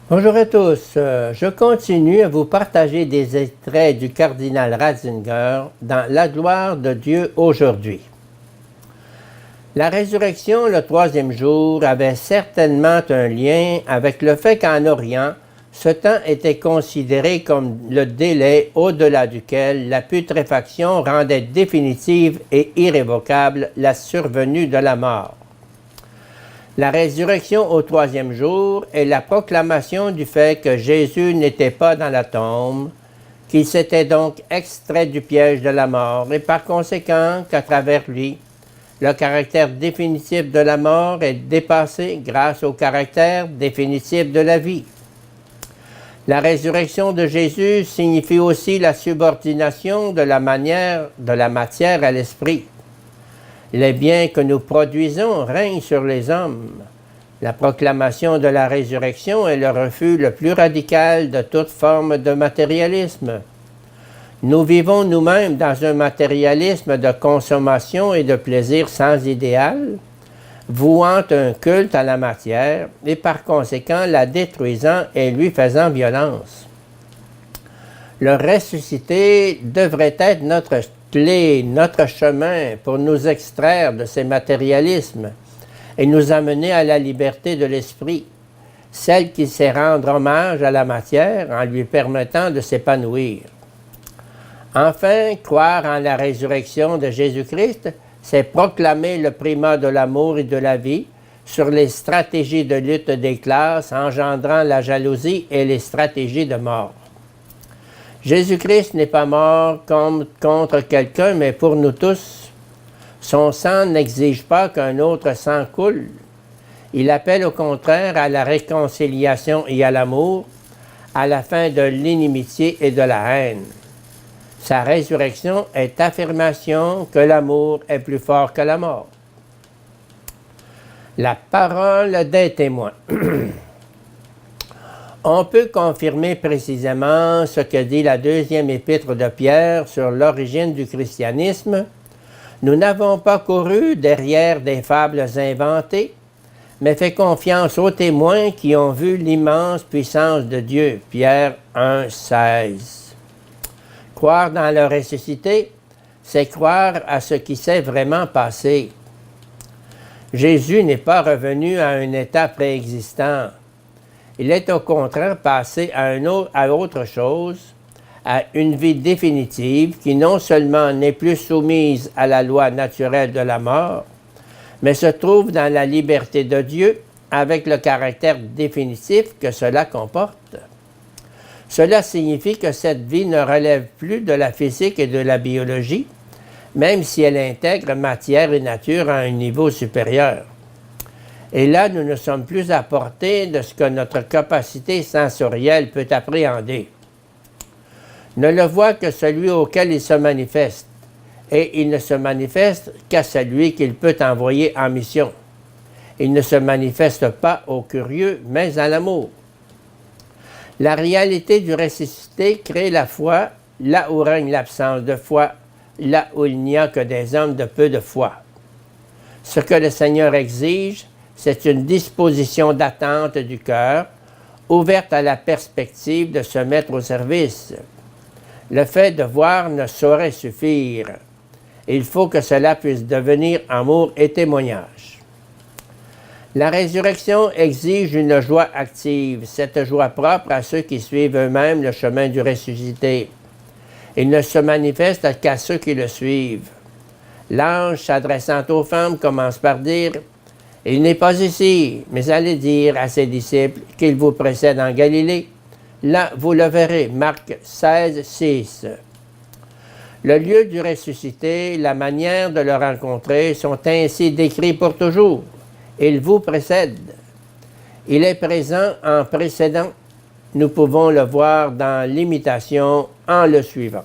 Bonjour à tous, je continue à vous partager des extraits du cardinal Ratzinger dans La gloire de Dieu aujourd'hui. La résurrection le troisième jour avait certainement un lien avec le fait qu'en Orient, ce temps était considéré comme le délai au-delà duquel la putréfaction rendait définitive et irrévocable la survenue de la mort. La résurrection au troisième jour est la proclamation du fait que Jésus n'était pas dans la tombe, qu'il s'était donc extrait du piège de la mort et par conséquent qu'à travers lui, le caractère définitif de la mort est dépassé grâce au caractère définitif de la vie. La résurrection de Jésus signifie aussi la subordination de la matière à l'esprit. Les biens que nous produisons règnent sur les hommes. La proclamation de la résurrection est le refus le plus radical de toute forme de matérialisme. Nous vivons nous-mêmes dans un matérialisme de consommation et de plaisir sans idéal, vouant un culte à la matière et par conséquent la détruisant et lui faisant violence. Le ressuscité devrait être notre clé, notre chemin pour nous extraire de ces matérialismes et nous amener à la liberté de l'esprit, celle qui sait rendre hommage à la matière en lui permettant de s'épanouir. Enfin, croire en la résurrection de Jésus-Christ, c'est proclamer le primat de l'amour et de la vie sur les stratégies de lutte des classes engendrant la jalousie et les stratégies de mort. Jésus-Christ n'est pas mort contre quelqu'un, mais pour nous tous. Son sang n'exige pas qu'un autre sang coule. Il appelle au contraire à la réconciliation et à l'amour, à la fin de l'inimitié et de la haine. Sa résurrection est affirmation que l'amour est plus fort que la mort. La parole des témoins. On peut confirmer précisément ce que dit la deuxième épître de Pierre sur l'origine du christianisme. Nous n'avons pas couru derrière des fables inventées, mais fait confiance aux témoins qui ont vu l'immense puissance de Dieu. Pierre 1,16. Croire dans le ressuscité, c'est croire à ce qui s'est vraiment passé. Jésus n'est pas revenu à un état préexistant. Il est au contraire passé à autre chose, à une vie définitive qui non seulement n'est plus soumise à la loi naturelle de la mort, mais se trouve dans la liberté de Dieu avec le caractère définitif que cela comporte. Cela signifie que cette vie ne relève plus de la physique et de la biologie, même si elle intègre matière et nature à un niveau supérieur. Et là, nous ne sommes plus à portée de ce que notre capacité sensorielle peut appréhender. Ne le voit que celui auquel il se manifeste, et il ne se manifeste qu'à celui qu'il peut envoyer en mission. Il ne se manifeste pas aux curieux, mais à l'amour. La réalité du ressuscité crée la foi, là où règne l'absence de foi, là où il n'y a que des hommes de peu de foi. Ce que le Seigneur exige, c'est une disposition d'attente du cœur, ouverte à la perspective de se mettre au service. Le fait de voir ne saurait suffire. Il faut que cela puisse devenir amour et témoignage. La résurrection exige une joie active, cette joie propre à ceux qui suivent eux-mêmes le chemin du ressuscité. Il ne se manifeste qu'à ceux qui le suivent. L'ange, s'adressant aux femmes, commence par dire « Il n'est pas ici, mais allez dire à ses disciples qu'il vous précède en Galilée. Là, vous le verrez. » Marc 16, 6. Le lieu du ressuscité, la manière de le rencontrer sont ainsi décrits pour toujours. Il vous précède. Il est présent en précédant. Nous pouvons le voir dans l'imitation en le suivant.